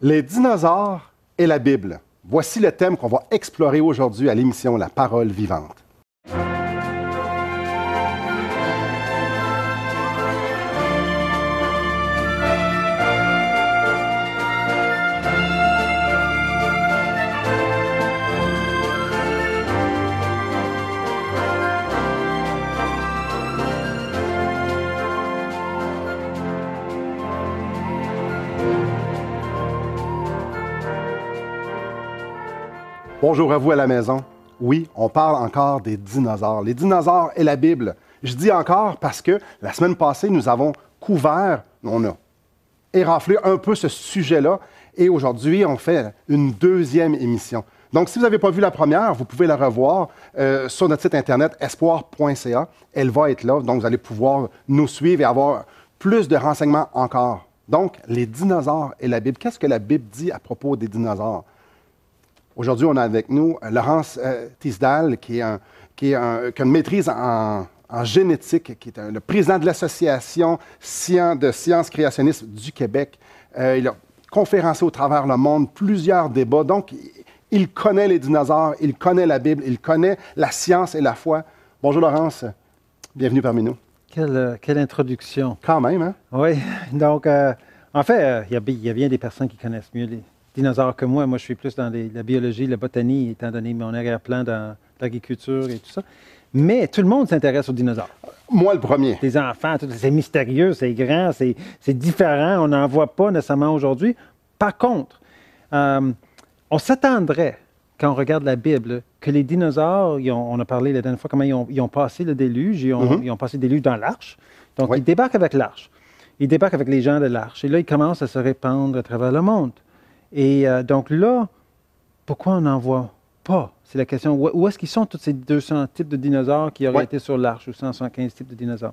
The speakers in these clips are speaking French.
Les dinosaures et la Bible. Voici le thème qu'on va explorer aujourd'hui à l'émission La Parole vivante. Bonjour à vous à la maison. Oui, on parle encore des dinosaures. Les dinosaures et la Bible. Je dis encore parce que la semaine passée, nous avons couvert, on a éraflé un peu ce sujet-là et aujourd'hui, on fait une deuxième émission. Donc, si vous n'avez pas vu la première, vous pouvez la revoir sur notre site internet espoir.ca. Elle va être là, donc vous allez pouvoir nous suivre et avoir plus de renseignements encore. Donc, les dinosaures et la Bible. Qu'est-ce que la Bible dit à propos des dinosaures? Aujourd'hui, on a avec nous Laurence Tisdal, qui a une maîtrise en génétique, qui est le président de l'Association de sciences créationnistes du Québec. Il a conférencé au travers le monde, plusieurs débats. Donc, il connaît les dinosaures, il connaît la Bible, il connaît la science et la foi. Bonjour Laurence, bienvenue parmi nous. Quelle introduction. Quand même, hein? Oui, donc, en fait, il y a bien des personnes qui connaissent mieux les dinosaures que moi. Moi, je suis plus dans la biologie, la botanie, étant donné mon arrière-plan dans l'agriculture et tout ça. Mais tout le monde s'intéresse aux dinosaures. Moi, le premier. Les enfants, c'est mystérieux, c'est grand, c'est différent. On n'en voit pas nécessairement aujourd'hui. Par contre, on s'attendrait, quand on regarde la Bible, que les dinosaures, on a parlé la dernière fois comment ils ont passé le déluge, ils ont passé le déluge dans l'arche. Donc, ils débarquent avec l'arche. Ils débarquent avec les gens de l'arche. Et là, ils commencent à se répandre à travers le monde. Et donc là, pourquoi on n'en voit pas? C'est la question. Où est-ce qu'ils sont tous ces 200 types de dinosaures qui auraient été sur l'arche, ou 175 types de dinosaures?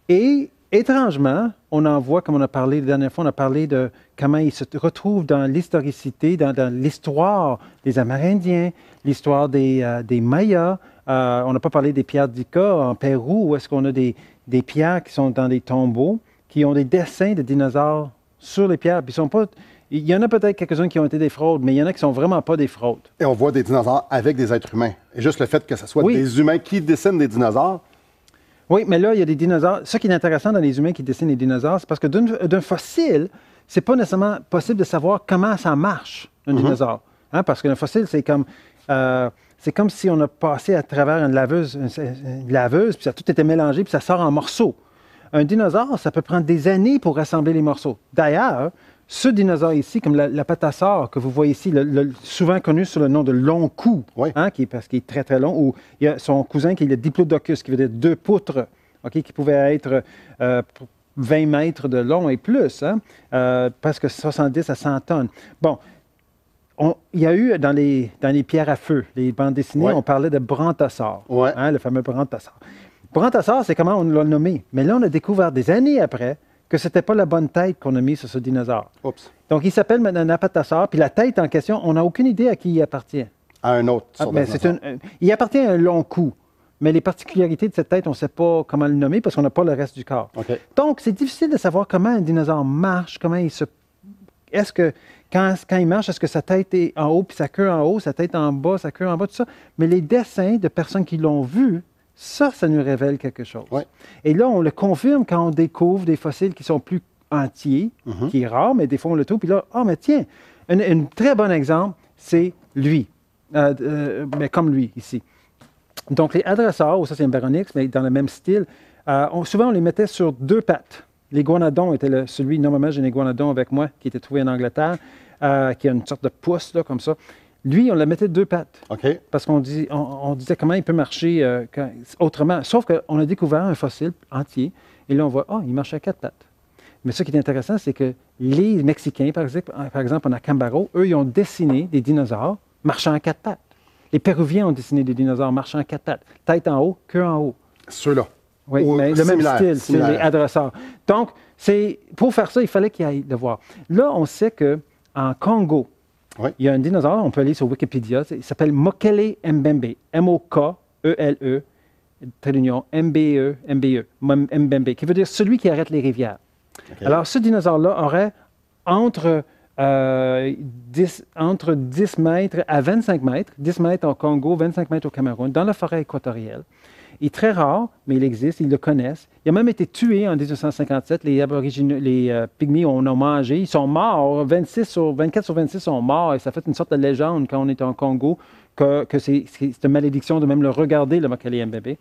Et étrangement, on en voit, comme on a parlé la dernière fois, on a parlé de comment ils se retrouvent dans l'historicité, dans l'histoire des Amérindiens, l'histoire des Mayas. On n'a pas parlé des pierres d'Ica en Pérou, où est-ce qu'on a des pierres qui sont dans des tombeaux, qui ont des dessins de dinosaures sur les pierres. Puis ils sont pas... Il y en a peut-être quelques-uns qui ont été des fraudes, mais il y en a qui ne sont vraiment pas des fraudes. Et on voit des dinosaures avec des êtres humains. Et juste le fait que ce soit des humains qui dessinent des dinosaures. Oui, mais là, il y a des dinosaures. Ce qui est intéressant dans les humains qui dessinent les dinosaures, c'est parce que d'un fossile, c'est pas nécessairement possible de savoir comment ça marche, un dinosaure. Hein? Parce qu'un fossile, c'est comme si on a passé à travers une laveuse, puis ça a tout été mélangé, puis ça sort en morceaux. Un dinosaure, ça peut prendre des années pour rassembler les morceaux. D'ailleurs, ce dinosaure ici, comme l'apatosaure que vous voyez ici, souvent connu sous le nom de long cou, parce qu'il est très, très long, ou il y a son cousin qui est le diplodocus, qui veut dire 2 poutres, qui pouvait être 20 mètres de long et plus, presque 70 à 100 tonnes. Bon, il y a eu dans les pierres à feu, les bandes dessinées, on parlait de brontosaure, le fameux brontosaure. Brontosaure, c'est comment on l'a nommé. Mais là, on a découvert des années après que ce n'était pas la bonne tête qu'on a mise sur ce dinosaure. Oups. Donc, il s'appelle maintenant un apatosaure, puis la tête en question, on n'a aucune idée à qui il appartient. À un autre. Il appartient à un long cou, mais les particularités de cette tête, on ne sait pas comment le nommer parce qu'on n'a pas le reste du corps. Okay. Donc, c'est difficile de savoir comment un dinosaure marche, comment il se... Est-ce que, quand il marche, est-ce que sa tête est en haut, puis sa queue en haut, sa tête en bas, sa queue en bas, tout ça. Mais les dessins de personnes qui l'ont vu, ça nous révèle quelque chose. Ouais. Et là, on le confirme quand on découvre des fossiles qui sont plus entiers, qui est rare, mais des fois on le trouve. Puis là, mais tiens, un très bon exemple, c'est lui, mais comme lui, ici. Donc, les hadrosaures, ça c'est un baronix, mais dans le même style, souvent on les mettait sur 2 pattes. L'iguanodon était celui, normalement j'ai un iguanodon avec moi, qui était trouvé en Angleterre, qui a une sorte de pouce, là, comme ça. Lui, on le mettait 2 pattes. Okay. Parce qu'on disait comment il peut marcher autrement. Sauf qu'on a découvert un fossile entier, et là, on voit, il marche à 4 pattes. Mais ce qui est intéressant, c'est que les Mexicains, par exemple, en Acambaro, eux, ils ont dessiné des dinosaures marchant à 4 pattes. Les Péruviens ont dessiné des dinosaures marchant à 4 pattes. Tête en haut, queue en haut. Ceux-là. Oui, mais le même style, c'est les hadrosaures. Donc, pour faire ça, il fallait qu'il aille le voir. Là, on sait qu'en Congo, il y a un dinosaure, on peut aller sur Wikipédia, il s'appelle Mokele Mbembe, M-O-K-E-L-E, trait d'union, M-B-E, Mbembe, qui veut dire celui qui arrête les rivières. Okay. Alors, ce dinosaure-là aurait entre entre 10 mètres à 25 mètres, 10 mètres au Congo, 25 mètres au Cameroun, dans la forêt équatoriale. Il est très rare, mais il existe, ils le connaissent. Il a même été tué en 1957. Les Pygmies en ont mangé. Ils sont morts. 24 sur 26 sont morts. Et ça fait une sorte de légende quand on est en Congo que c'est une malédiction de même le regarder, le Mokele Mbembe.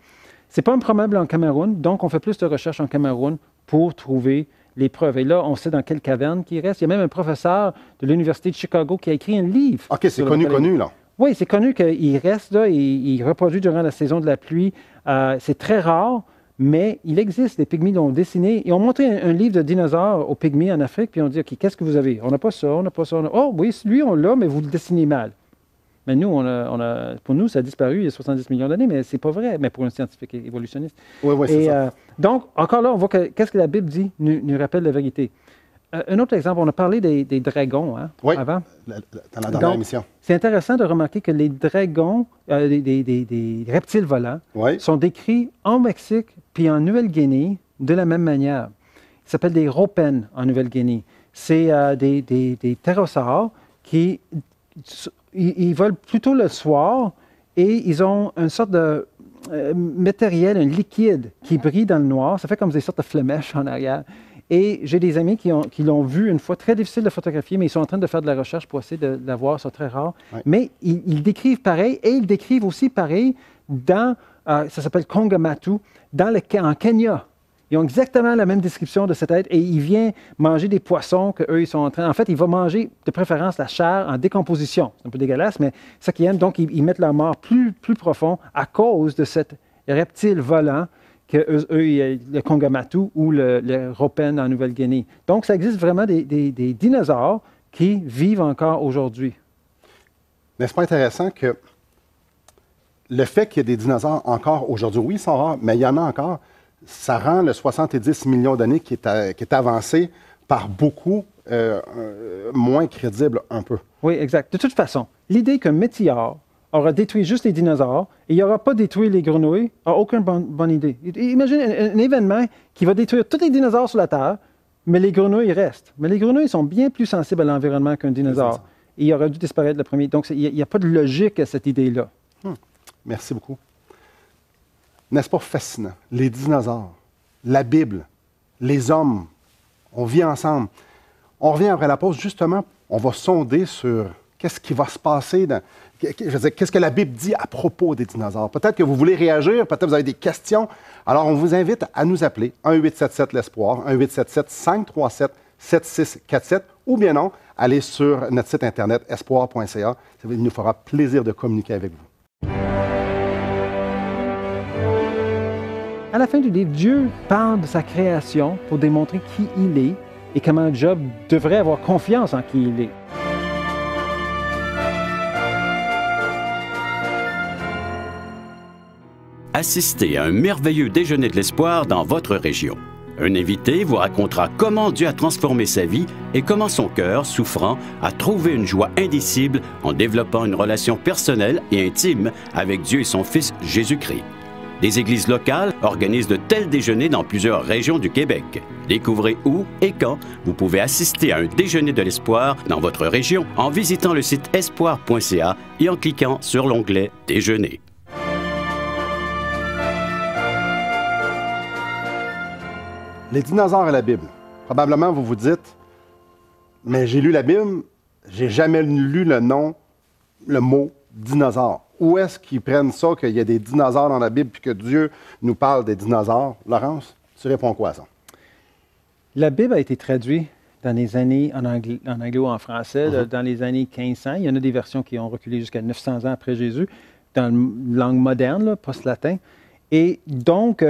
Ce n'est pas improbable en Cameroun, donc on fait plus de recherches en Cameroun pour trouver les preuves. Et là, on sait dans quelle caverne il reste. Il y a même un professeur de l'Université de Chicago qui a écrit un livre. OK, c'est connu, là. Oui, c'est connu qu'il reste là, il reproduit durant la saison de la pluie. C'est très rare, mais il existe. Les Pygmies l'ont dessiné. Ils ont montré un livre de dinosaures aux Pygmies en Afrique, puis ils ont dit, OK, qu'est-ce que vous avez? On n'a pas ça, on n'a pas ça. Oh oui, lui, on l'a, mais vous le dessinez mal. Mais nous, pour nous, ça a disparu il y a 70 millions d'années, mais c'est pas vrai, mais pour un scientifique évolutionniste. Oui, c'est ça. Donc, encore là, on voit qu'est-ce que la Bible dit, nous rappelle la vérité. Un autre exemple, on a parlé des dragons avant. Dans la dernière émission. C'est intéressant de remarquer que les dragons, des reptiles volants, sont décrits en Mexique puis en Nouvelle-Guinée de la même manière. Ils s'appellent des ropens en Nouvelle-Guinée. C'est des ptérosaures qui ils volent plutôt le soir et ils ont une sorte de matériel, un liquide qui brille dans le noir. Ça fait comme des sortes de flémèches en arrière. Et j'ai des amis qui l'ont vu une fois, très difficile de photographier, mais ils sont en train de faire de la recherche pour essayer de la voir, c'est très rare. Ouais. Mais ils décrivent pareil, et ils décrivent aussi pareil dans, ça s'appelle Kongamatu, en Kenya. Ils ont exactement la même description de cet être, et il vient manger des poissons qu'eux, ils sont en train... En fait, il va manger, de préférence, la chair en décomposition. C'est un peu dégueulasse, mais c'est ça qu'ils aiment. Donc, ils mettent leur mort plus profond à cause de cet reptile volant que eux, le Kongamatu ou le Ropen en Nouvelle-Guinée. Donc, ça existe vraiment des dinosaures qui vivent encore aujourd'hui. N'est-ce pas intéressant que le fait qu'il y ait des dinosaures encore aujourd'hui, oui, ils sont rares, mais il y en a encore, ça rend le 70 millions d'années qui est avancé par beaucoup moins crédible un peu. Oui, exact. De toute façon, l'idée qu'un météore aura détruit juste les dinosaures et il n'aura pas détruit les grenouilles, n'a aucune bonne idée. Imagine un événement qui va détruire tous les dinosaures sur la Terre, mais les grenouilles restent. Mais les grenouilles sont bien plus sensibles à l'environnement qu'un dinosaure. Et il aurait dû disparaître le premier. Donc, il n'y a pas de logique à cette idée-là. Merci beaucoup. N'est-ce pas fascinant? Les dinosaures, la Bible, les hommes, on vit ensemble. On revient après la pause, justement, on va sonder sur qu'est-ce qui va se passer qu'est-ce que la Bible dit à propos des dinosaures? Peut-être que vous voulez réagir, peut-être que vous avez des questions. Alors, on vous invite à nous appeler 1-877-l'Espoir, 1-877-537-7647, ou bien non, aller sur notre site Internet, espoir.ca. Il nous fera plaisir de communiquer avec vous. À la fin du livre, Dieu parle de sa création pour démontrer qui il est et comment Job devrait avoir confiance en qui il est. Assistez à un merveilleux déjeuner de l'espoir dans votre région. Un invité vous racontera comment Dieu a transformé sa vie et comment son cœur, souffrant, a trouvé une joie indicible en développant une relation personnelle et intime avec Dieu et son Fils Jésus-Christ. Des églises locales organisent de tels déjeuners dans plusieurs régions du Québec. Découvrez où et quand vous pouvez assister à un déjeuner de l'espoir dans votre région en visitant le site espoir.ca et en cliquant sur l'onglet « Déjeuner ». Les dinosaures et la Bible. Probablement, vous vous dites, mais j'ai lu la Bible, j'ai jamais lu le mot dinosaure. Où est-ce qu'ils prennent ça, qu'il y a des dinosaures dans la Bible, puis que Dieu nous parle des dinosaures? Laurence, tu réponds quoi à ça? La Bible a été traduite dans les années, en anglais ou en français, dans les années 1500. Il y en a des versions qui ont reculé jusqu'à 900 ans après Jésus, dans une langue moderne, post-latin. Et donc,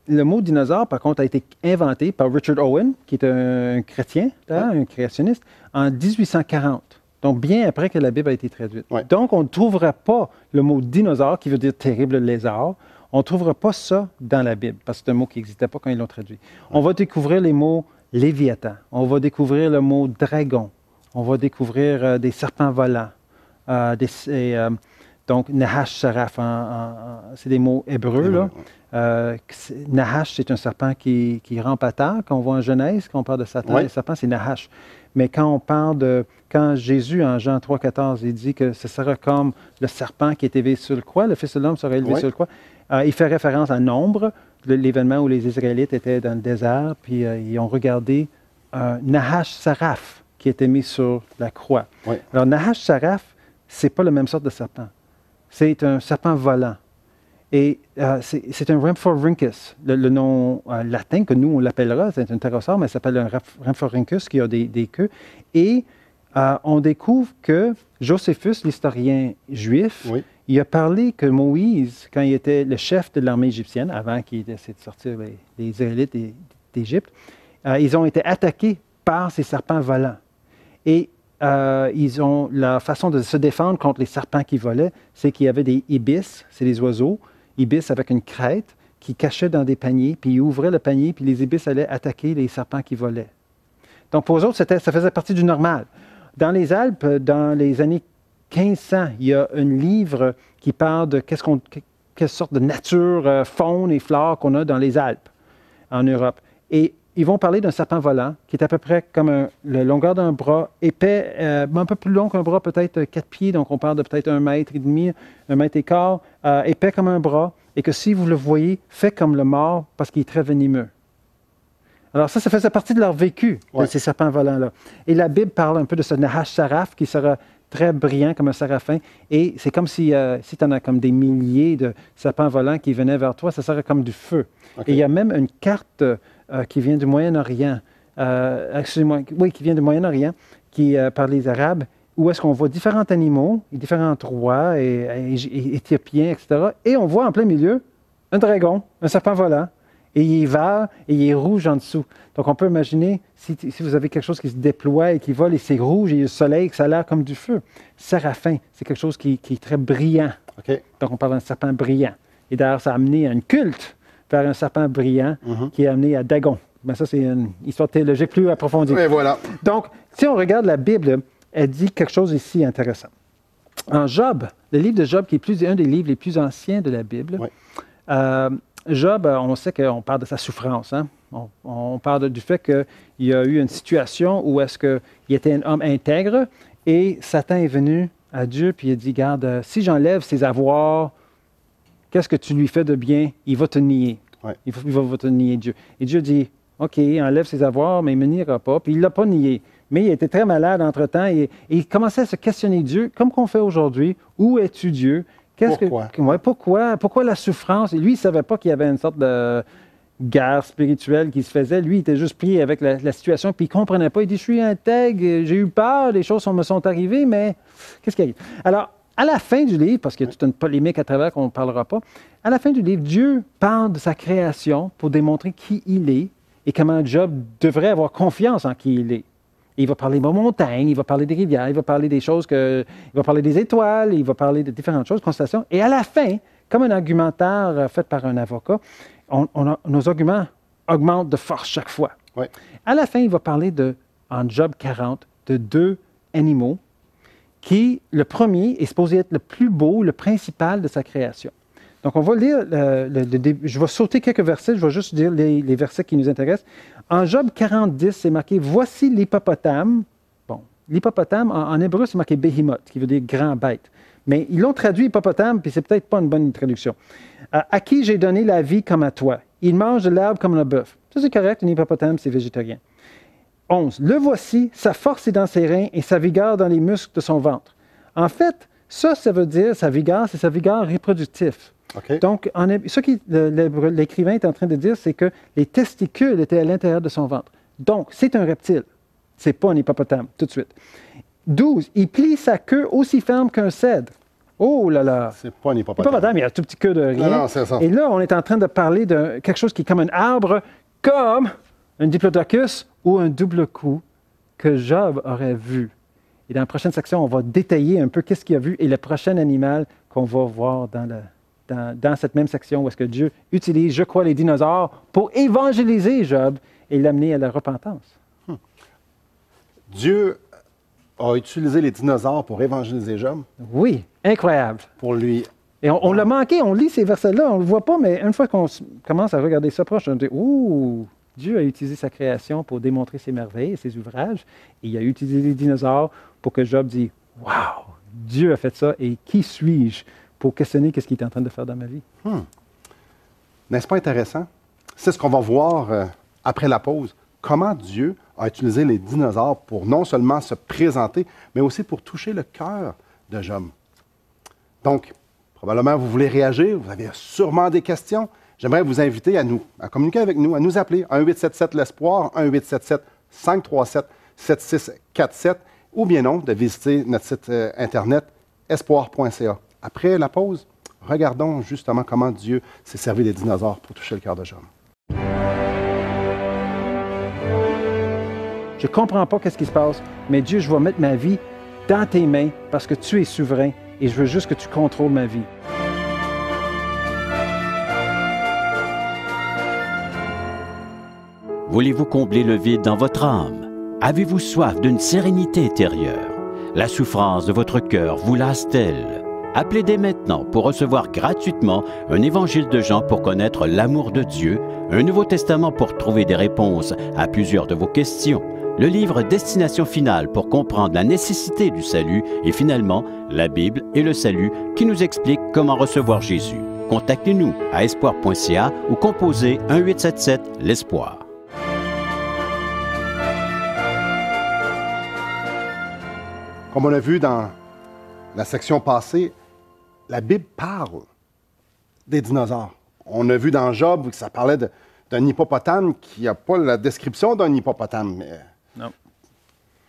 le mot dinosaure, par contre, a été inventé par Richard Owen, qui est un chrétien, un créationniste, en 1840. Donc, bien après que la Bible a été traduite. Ouais. Donc, on ne trouvera pas le mot dinosaure, qui veut dire terrible lézard. On ne trouvera pas ça dans la Bible, parce que c'est un mot qui n'existait pas quand ils l'ont traduit. Ouais. On va découvrir les mots léviathan. On va découvrir le mot dragon. On va découvrir des serpents volants. Donc, Nahash Saraf, c'est des mots hébreux. Là. Nahash, c'est un serpent qui rampe à terre. Quand on voit en Genèse, quand on parle de Satan, le serpent, c'est Nahash. Mais quand on parle quand Jésus, en Jean 3,14, il dit que ce sera comme le serpent qui est élevé sur le croix, le Fils de l'homme sera élevé sur le croix, il fait référence à Nombre, l'événement où les Israélites étaient dans le désert, puis ils ont regardé Nahash Saraf qui était mis sur la croix. Oui. Alors, Nahash Saraf, ce n'est pas la même sorte de serpent. C'est un serpent volant. Et c'est un Rhamphorhynchus, le nom latin que nous, on l'appellera, c'est un ptérosaure, mais ça s'appelle un Rhamphorhynchus qui a des queues. Et on découvre que Joséphus, l'historien juif, il a parlé que Moïse, quand il était le chef de l'armée égyptienne, avant qu'il essaie de sortir les Israélites d'Égypte, ils ont été attaqués par ces serpents volants. Et ils ont la façon de se défendre contre les serpents qui volaient, c'est qu'il y avait des ibis, c'est des oiseaux, ibis avec une crête, qui cachaient dans des paniers, puis ils ouvraient le panier, puis les ibis allaient attaquer les serpents qui volaient. Donc pour eux autres, ça faisait partie du normal. Dans les Alpes, dans les années 1500, il y a un livre qui parle de quelle sorte de nature, faune et flore qu'on a dans les Alpes, en Europe. Et ils vont parler d'un serpent volant qui est à peu près comme la longueur d'un bras, épais, un peu plus long qu'un bras, peut-être 4 pieds, donc on parle de peut-être 1,5 mètre, 1,15 mètre, épais comme un bras, et que si vous le voyez, fait comme le mort parce qu'il est très venimeux. Alors ça faisait partie de leur vécu, de ces serpents volants-là. Et la Bible parle un peu de ce Nahash Saraf qui sera très brillant comme un séraphin, et c'est comme si tu en as comme des milliers de serpents volants qui venaient vers toi, ça serait comme du feu. Okay. Et il y a même une carte qui vient du Moyen-Orient, qui vient du Moyen-Orient, par les Arabes, où est-ce qu'on voit différents animaux, différents rois, et éthiopiens, etc. Et on voit en plein milieu un dragon, un serpent volant, et il est vert et il est rouge en dessous. Donc on peut imaginer, si vous avez quelque chose qui se déploie et qui vole, et c'est rouge, et il y a le soleil, que ça a l'air comme du feu. Séraphin, c'est quelque chose qui est très brillant. Okay. Donc on parle d'un serpent brillant. Et d'ailleurs, ça a amené à un culte vers un serpent brillant qui est amené à Dagon. Mais ça, c'est une histoire théologique plus approfondie. Et voilà. Donc, si on regarde la Bible, elle dit quelque chose ici intéressant. En Job, le livre de Job, qui est un des livres les plus anciens de la Bible, Job, on sait qu'on parle de sa souffrance. Hein? On parle du fait qu'il y a eu une situation où est-ce qu'il était un homme intègre et Satan est venu à Dieu puis il a dit, regarde, si j'enlève ses avoirs, qu'est-ce que tu lui fais de bien? Il va te nier. Ouais. Il va te nier, Dieu. Et Dieu dit, OK, enlève ses avoirs, mais il ne me niera pas. Puis il ne l'a pas nié. Mais il était très malade entre-temps et il commençait à se questionner Dieu, comme qu'on fait aujourd'hui. Où es-tu, Dieu? Pourquoi la souffrance? Et lui, il ne savait pas qu'il y avait une sorte de guerre spirituelle qui se faisait. Lui, il était juste pris avec la situation, puis il ne comprenait pas. Il dit, je suis intègre, j'ai eu peur, les choses me sont arrivées, mais qu'est-ce qui arrive? Alors, à la fin du livre, parce qu'il y a toute une polémique à travers qu'on ne parlera pas, à la fin du livre, Dieu parle de sa création pour démontrer qui il est et comment Job devrait avoir confiance en qui il est. Il va parler des montagnes, il va parler des rivières, il va parler des choses il va parler des étoiles, il va parler de différentes choses, constellations. Et à la fin, comme un argumentaire fait par un avocat, nos arguments augmentent de force chaque fois. Ouais. À la fin, il va parler en Job 40, de 2 animaux qui, le premier, est supposé être le plus beau, le principal de sa création. Donc, on va lire, je vais sauter quelques versets, je vais juste dire les versets qui nous intéressent. En Job 40, 10, c'est marqué « Voici l'hippopotame ». Bon, l'hippopotame, en hébreu, c'est marqué « Behemoth », qui veut dire « grand bête ». Mais ils l'ont traduit « hippopotame », puis c'est peut-être pas une bonne traduction. « À qui j'ai donné la vie comme à toi. Il mange de l'herbe comme le bœuf ». Ça, c'est correct, un hippopotame, c'est végétarien. 11. « Le voici, sa force est dans ses reins et sa vigueur dans les muscles de son ventre. » En fait, ça veut dire, sa vigueur, c'est sa vigueur reproductive. Okay. Donc, ce que l'écrivain est en train de dire, c'est que les testicules étaient à l'intérieur de son ventre. Donc, c'est un reptile. Ce n'est pas un hippopotame, tout de suite. 12. Il plie sa queue aussi ferme qu'un cèdre. Oh là là! C'est pas un hippopotame. Hippopotame, il a un tout petit queue de rien. Non, c'est ça. Et là, on est en train de parler de quelque chose qui est comme un arbre, comme un diplodocus ou un double cou que Job aurait vu. Et dans la prochaine section, on va détailler un peu qu'est-ce qu'il a vu et le prochain animal qu'on va voir dans cette même section où est-ce que Dieu utilise, je crois, les dinosaures pour évangéliser Job et l'amener à la repentance. Dieu a utilisé les dinosaures pour évangéliser Job, Oui, incroyable. pour lui... Et on l'a manqué, on lit ces versets-là, on ne le voit pas, mais une fois qu'on commence à regarder ça proche, on dit, ouh, Dieu a utilisé sa création pour démontrer ses merveilles et ses ouvrages, et il a utilisé les dinosaures pour que Job dise, waouh, Dieu a fait ça, et qui suis-je pour questionner ce qu'il est en train de faire dans ma vie? N'est-ce pas intéressant? C'est ce qu'on va voir après la pause. Comment Dieu a utilisé les dinosaures pour non seulement se présenter, mais aussi pour toucher le cœur de Job. Donc, probablement, vous voulez réagir, vous avez sûrement des questions. J'aimerais vous inviter à communiquer avec nous, à nous appeler 1-877-L'Espoir, 1-877-537-7647, ou bien non, de visiter notre site Internet espoir.ca. Après la pause, regardons justement comment Dieu s'est servi des dinosaures pour toucher le cœur de Job. Je ne comprends pas ce qui se passe, mais Dieu, je vais mettre ma vie dans tes mains parce que tu es souverain et je veux juste que tu contrôles ma vie. Voulez-vous combler le vide dans votre âme? Avez-vous soif d'une sérénité intérieure? La souffrance de votre cœur vous lasse-t-elle? Appelez dès maintenant pour recevoir gratuitement un évangile de Jean pour connaître l'amour de Dieu, un Nouveau Testament pour trouver des réponses à plusieurs de vos questions, le livre Destination finale pour comprendre la nécessité du salut et finalement la Bible et le salut qui nous explique comment recevoir Jésus. Contactez-nous à espoir.ca ou composez 1-877-l'Espoir. Comme on a vu dans la section passée, la Bible parle des dinosaures. On a vu dans Job que ça parlait d'un hippopotame qui n'a pas la description d'un hippopotame. Mais Non.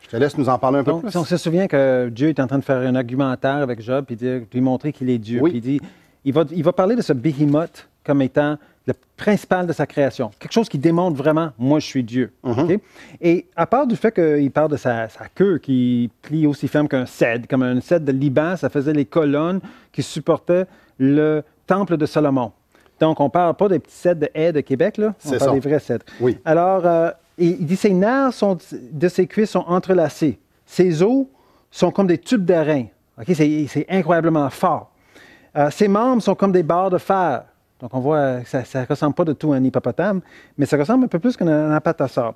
je te laisse nous en parler un peu Donc, plus. on se souvient que Dieu est en train de faire un argumentaire avec Job et lui montrer qu'il est Dieu. Oui. Puis il va parler de ce behemoth comme étant le principal de sa création. Quelque chose qui démontre vraiment, moi, je suis Dieu. OK? Et à part du fait qu'il parle de sa queue qui plie aussi ferme qu'un cèdre, comme un cèdre de Liban, ça faisait les colonnes qui supportaient le temple de Salomon. Donc, on ne parle pas des petits cèdres de haies de Québec, là. On C'est parle ça. des vrais cèdres. Oui. Alors, il dit, ses nerfs de ses cuisses sont entrelacés. Ses os sont comme des tubes d'airain. OK? C'est incroyablement fort. Ses membres sont comme des barres de fer. Donc, on voit que ça ne ressemble pas du tout à un hippopotame, mais ça ressemble un peu plus qu'un apatosaure.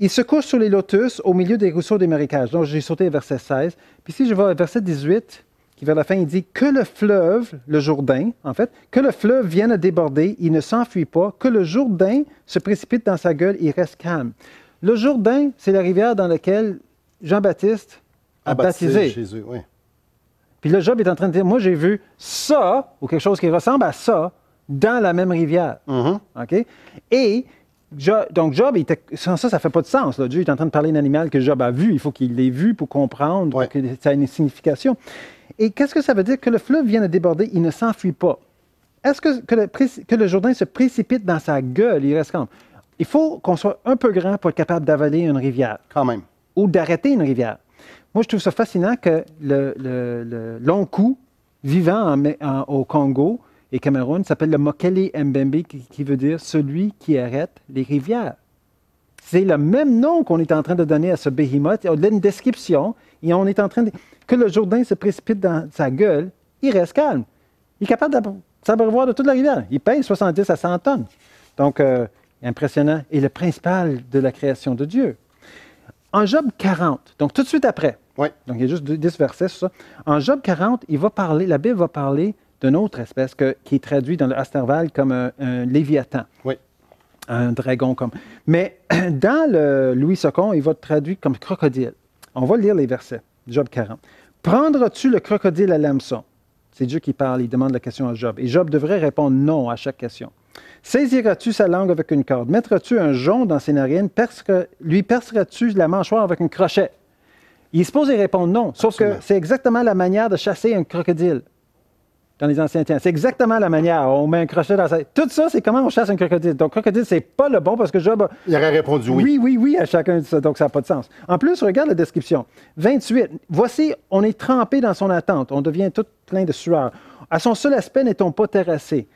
Il se couche sur les lotus au milieu des ruisseaux des marécages. Donc, j'ai sauté au verset 16. Puis si je vais au verset 18, qui vers la fin, il dit que le fleuve, le Jourdain, en fait, que le fleuve vienne à déborder, il ne s'enfuit pas, que le Jourdain se précipite dans sa gueule, il reste calme. Le Jourdain, c'est la rivière dans laquelle Jean-Baptiste a baptisé. Jésus, oui. Puis là, Job est en train de dire, moi, j'ai vu ça, ou quelque chose qui ressemble à ça, dans la même rivière. OK? Et donc, Job, sans ça ne fait pas de sens. Là. Dieu est en train de parler d'un animal que Job a vu. Il faut qu'il l'ait vu pour comprendre, Ouais. pour que ça ait une signification. Et qu'est-ce que ça veut dire? Que le fleuve vient de déborder, il ne s'enfuit pas. Est-ce que le Jourdain se précipite dans sa gueule? Il reste calme. Il faut qu'on soit un peu grand pour être capable d'avaler une rivière Quand même. ou d'arrêter une rivière. Moi, je trouve ça fascinant que le long cou vivant au Congo et Cameroun s'appelle le Mokele Mbembe, qui veut dire celui qui arrête les rivières. C'est le même nom qu'on est en train de donner à ce behemoth. On a une description et on est en train de... Que le Jourdain se précipite dans sa gueule, il reste calme. Il est capable de s'abreuvoir de toute la rivière. Il pèse 70 à 100 tonnes. Donc, impressionnant. Et le principal de la création de Dieu. En Job 40, donc tout de suite après, Oui. donc il y a juste 10 versets sur ça. En Job 40, la Bible va parler d'une autre espèce qui est traduite dans le Astarval comme un léviathan. Oui. Un dragon comme. Mais dans le Louis Second, il va être traduit comme crocodile. On va lire les versets. Job 40. Prendras-tu le crocodile à l'hameçon? C'est Dieu qui parle, il demande la question à Job. Et Job devrait répondre non à chaque question. Saisiras-tu sa langue avec une corde? Mettras-tu un jonc dans ses narines? Lui perceras-tu la mâchoire avec un crochet? Il est supposé répondre non, sauf Absolument. que c'est exactement la manière de chasser un crocodile dans les anciens temps. C'est exactement la manière. On met un crochet dans sa... Tout ça, c'est comment on chasse un crocodile. Donc, crocodile, c'est pas le bon parce que Job... Il aurait répondu oui. Oui à chacun de ça. Donc, ça n'a pas de sens. En plus, regarde la description. 28. Voici, on est trempé dans son attente. On devient tout plein de sueur. À son seul aspect, n'est-on pas terrassé?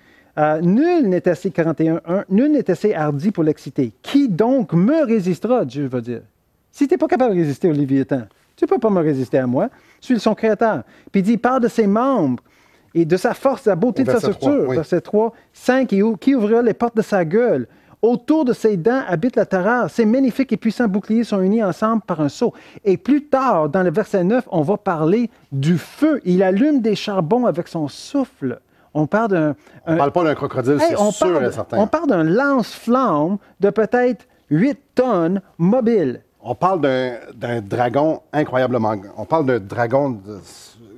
Nul n'est assez, 41.1, nul n'est assez hardi pour l'exciter. Qui donc me résistera, Dieu va dire? Si tu n'es pas capable de résister au Léviathan, Tu ne peux pas me résister à moi. Je suis son créateur. Puis il dit, il parle de ses membres et de sa force, de la beauté de sa structure. Verset 3. 5, qui ouvrira les portes de sa gueule. Autour de ses dents habite la terreur. Ses magnifiques et puissants boucliers sont unis ensemble par un sceau. Et plus tard, dans le verset 9, on va parler du feu. Il allume des charbons avec son souffle. On parle On ne parle pas d'un crocodile, c'est sûr et certain. On parle d'un lance-flamme de peut-être 8 tonnes mobile. On parle d'un dragon incroyablement... On parle d'un dragon de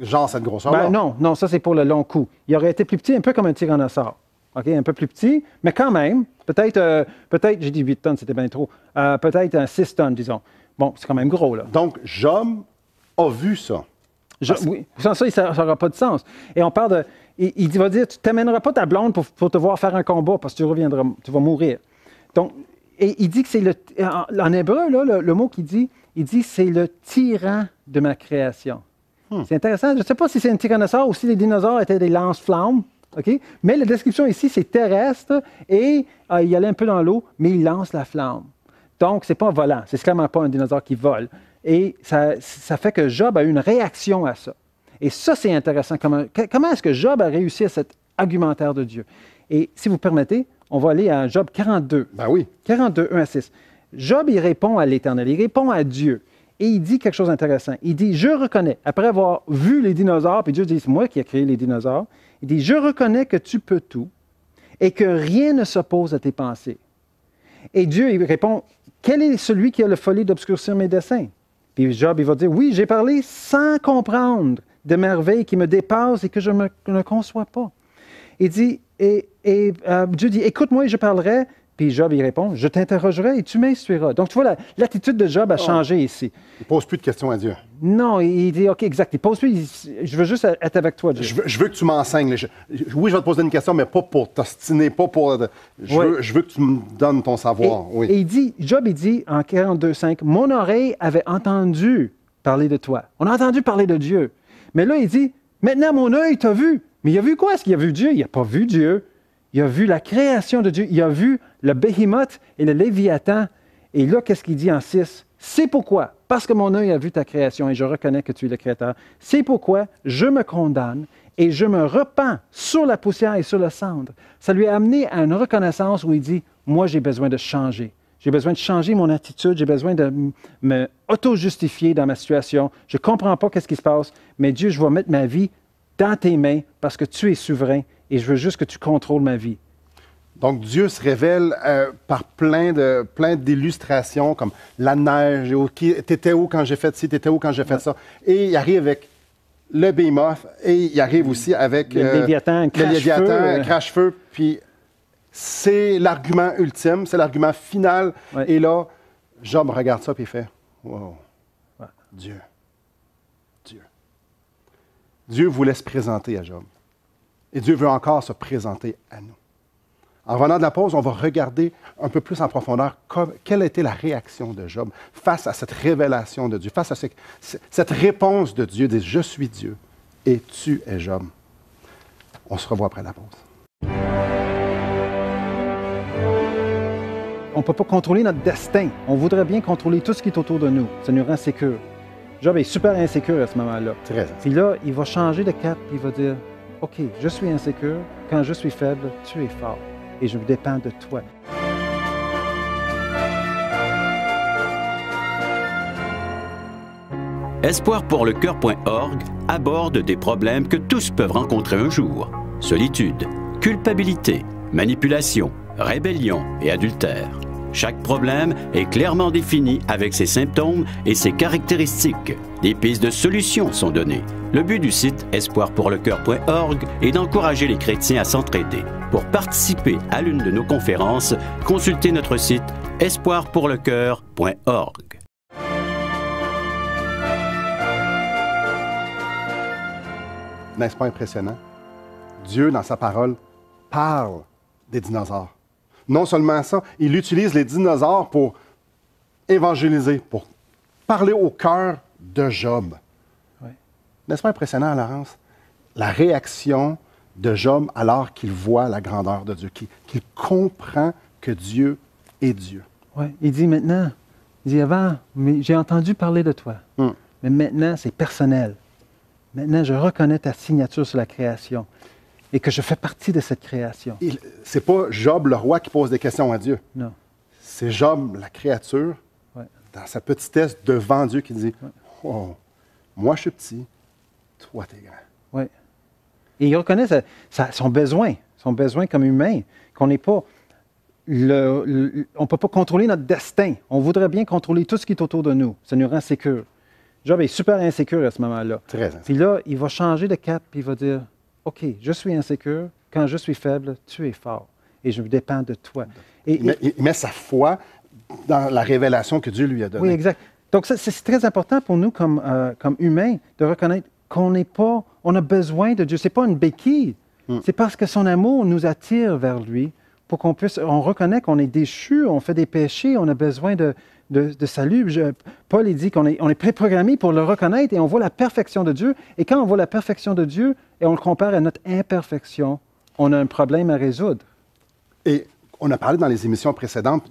genre cette grosseur-là. Non, ça c'est pour le long coup. Il aurait été plus petit, un peu comme un tyrannosaure. OK, un peu plus petit, mais quand même, peut-être j'ai dit 8 tonnes, c'était bien trop, peut-être un 6 tonnes, disons. Bon, c'est quand même gros, là. Donc, Job a vu ça. Oui, sans ça, ça n'aura pas de sens. Et on parle de... Il va dire, tu t'amèneras pas ta blonde pour te voir faire un combat, parce que tu reviendras, tu vas mourir. Donc, et il dit que c'est en hébreu, là, le mot qu'il dit, il dit c'est le tyran de ma création. C'est intéressant. Je ne sais pas si c'est un tyrannosaure ou si les dinosaures étaient des lance-flammes. Okay? Mais la description ici, c'est terrestre et il allait un peu dans l'eau, mais il lance la flamme. Donc, ce n'est pas un volant. C'est clairement pas un dinosaure qui vole. Et ça fait que Job a eu une réaction à ça. Et ça, c'est intéressant. Comment est-ce que Job a réussi à cet argumentaire de Dieu? Et si vous permettez, on va aller à Job 42. Ben oui. 42, 1 à 6. Job, il répond à l'Éternel, il répond à Dieu. Et il dit quelque chose d'intéressant. Il dit, je reconnais, après avoir vu les dinosaures, puis Dieu dit, c'est moi qui ai créé les dinosaures, il dit, je reconnais que tu peux tout et que rien ne s'oppose à tes pensées. Et Dieu, il répond, quel est celui qui a la folie d'obscurcir mes desseins? Puis Job, il va dire, oui, j'ai parlé sans comprendre de merveilles qui me dépassent et que je ne conçois pas. Il dit, Dieu dit, écoute-moi et je parlerai. Puis Job, il répond, je t'interrogerai et tu m'instruiras. Donc, tu vois, l'attitude de Job a changé ici. Il ne pose plus de questions à Dieu. Non, il dit, OK, exact. Il pose plus, je veux juste être avec toi, Dieu. Je veux que tu m'enseignes. Oui, je vais te poser une question, mais pas pour t'ostiner, pas pour... Je veux que tu me donnes ton savoir. Et il dit, Job, il dit en 42,5, mon oreille avait entendu parler de toi. On a entendu parler de Dieu. Mais là, il dit, maintenant, mon œil t'a vu. Mais il a vu quoi? Est-ce qu'il a vu Dieu? Il n'a pas vu Dieu. Il a vu la création de Dieu. Il a vu le Béhémoth et le Léviathan. Et là, qu'est-ce qu'il dit en 6? C'est pourquoi, parce que mon œil a vu ta création et je reconnais que tu es le Créateur, c'est pourquoi je me condamne et je me repens sur la poussière et sur le cendre. Ça lui a amené à une reconnaissance où il dit, moi, j'ai besoin de changer. J'ai besoin de changer mon attitude. J'ai besoin de me auto-justifier dans ma situation. Je ne comprends pas qu'est-ce qui se passe, mais Dieu, je vais mettre ma vie dans tes mains parce que tu es souverain et je veux juste que tu contrôles ma vie. Donc, Dieu se révèle par plein d'illustrations, comme la neige, t'étais où quand j'ai fait ci, t'étais où quand j'ai fait ça. Et il arrive avec le Béhémoth, et il arrive aussi avec le Léviathan, crache-feu. Puis c'est l'argument ultime, c'est l'argument final. Ouais. Et là, Job regarde ça, puis il fait, wow, ouais. Dieu voulait se présenter à Job. Et Dieu veut encore se présenter à nous. En revenant de la pause, on va regarder un peu plus en profondeur quelle a été la réaction de Job face à cette révélation de Dieu, face à cette réponse de Dieu, de « Je suis Dieu et tu es Job ». On se revoit après la pause. On ne peut pas contrôler notre destin. On voudrait bien contrôler tout ce qui est autour de nous. Ça nous rend sécure. Job est super insécure à ce moment-là. Très. Puis là, il va changer de cap, il va dire « OK, je suis insécure. Quand je suis faible, tu es fort. Et je dépends de toi. » Espoirpourlecoeur.org aborde des problèmes que tous peuvent rencontrer un jour. Solitude, culpabilité, manipulation, rébellion et adultère. Chaque problème est clairement défini avec ses symptômes et ses caractéristiques. Des pistes de solutions sont données. Le but du site espoirpourlecoeur.org est d'encourager les chrétiens à s'entraider. Pour participer à l'une de nos conférences, consultez notre site espoirpourlecoeur.org. N'est-ce pas impressionnant? Dieu, dans sa parole, parle des dinosaures. Non seulement ça, il utilise les dinosaures pour évangéliser, pour parler au cœur de Job. Oui. N'est-ce pas impressionnant, Laurence? La réaction de Job alors qu'il voit la grandeur de Dieu, qu'il comprend que Dieu est Dieu. Oui, il dit maintenant, il dit avant, mais j'ai entendu parler de toi. Mais maintenant, c'est personnel. Maintenant, je reconnais ta signature sur la création et que je fais partie de cette création. C'est pas Job, le roi, qui pose des questions à Dieu. Non. C'est Job, la créature, Ouais. dans sa petitesse devant Dieu, qui dit, oh, moi je suis petit, toi t'es grand. Oui. Et il reconnaît son besoin comme humain, qu'on n'est pas... on ne peut pas contrôler notre destin. On voudrait bien contrôler tout ce qui est autour de nous. Ça nous rend sécure. Job est super insécure à ce moment-là. Très insécure. Puis là, il va changer de cap, puis il va dire, OK, je suis insécure. Quand je suis faible, tu es fort. Et je dépends de toi. Il met sa foi dans la révélation que Dieu lui a donnée. Oui, exact. Donc, ça, c'est très important pour nous comme humains de reconnaître on a besoin de Dieu. Ce n'est pas une béquille. C'est parce que son amour nous attire vers lui pour on reconnaît qu'on est déchu, on fait des péchés, on a besoin de salut. Paul, il dit qu'on est préprogrammé pour le reconnaître et on voit la perfection de Dieu. Et quand on voit la perfection de Dieu et on le compare à notre imperfection, on a un problème à résoudre. Et on a parlé dans les émissions précédentes,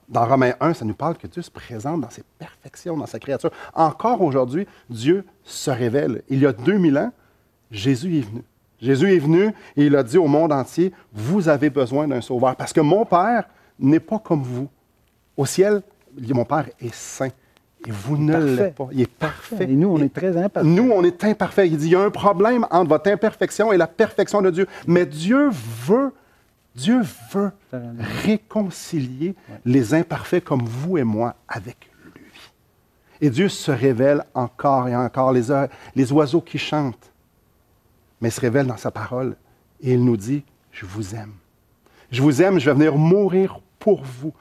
dans Romains 1, ça nous parle que Dieu se présente dans ses perfections, dans sa créature. Encore aujourd'hui, Dieu se révèle. Il y a 2000 ans, Jésus est venu. Jésus est venu et il a dit au monde entier, vous avez besoin d'un sauveur. Parce que mon Père n'est pas comme vous. Au ciel, mon Père est saint. Et vous ne l'êtes pas. Il est parfait. Et nous, on est très imparfaits. Nous, on est imparfaits. Il dit, il y a un problème entre votre imperfection et la perfection de Dieu. Mais Dieu veut réconcilier les imparfaits comme vous et moi avec lui. Et Dieu se révèle encore et encore. Les oiseaux qui chantent, mais il se révèle dans sa parole. Et il nous dit, je vous aime. Je vous aime, je vais venir mourir pour vous.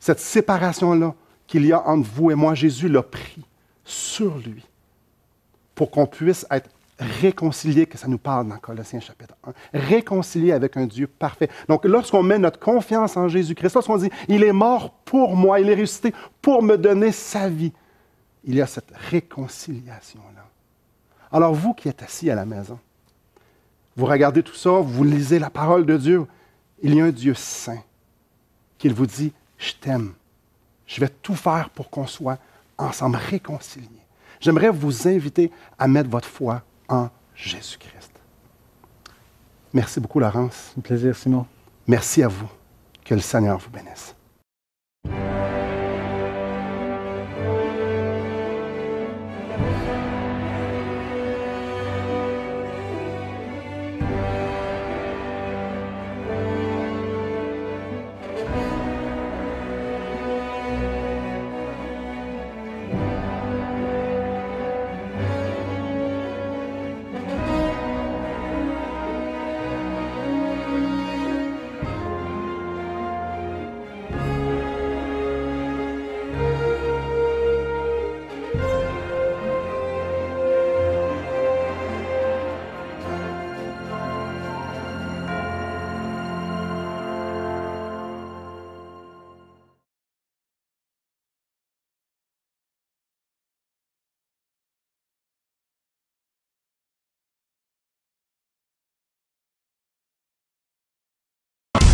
Cette séparation-là qu'il y a entre vous et moi, Jésus l'a pris sur lui pour qu'on puisse être réconcilié, que ça nous parle dans Colossiens chapitre 1, réconcilié avec un Dieu parfait. Donc, lorsqu'on met notre confiance en Jésus-Christ, lorsqu'on dit, il est mort pour moi, il est ressuscité pour me donner sa vie, il y a cette réconciliation-là. Alors, vous qui êtes assis à la maison, vous regardez tout ça, vous lisez la parole de Dieu, il y a un Dieu saint qui vous dit, je t'aime, je vais tout faire pour qu'on soit ensemble réconciliés. J'aimerais vous inviter à mettre votre foi en Jésus-Christ. Merci beaucoup, Laurence. Un plaisir, Simon. Merci à vous. Que le Seigneur vous bénisse.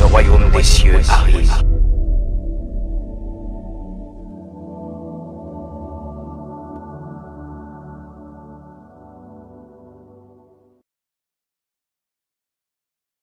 Le royaume des cieux arrive.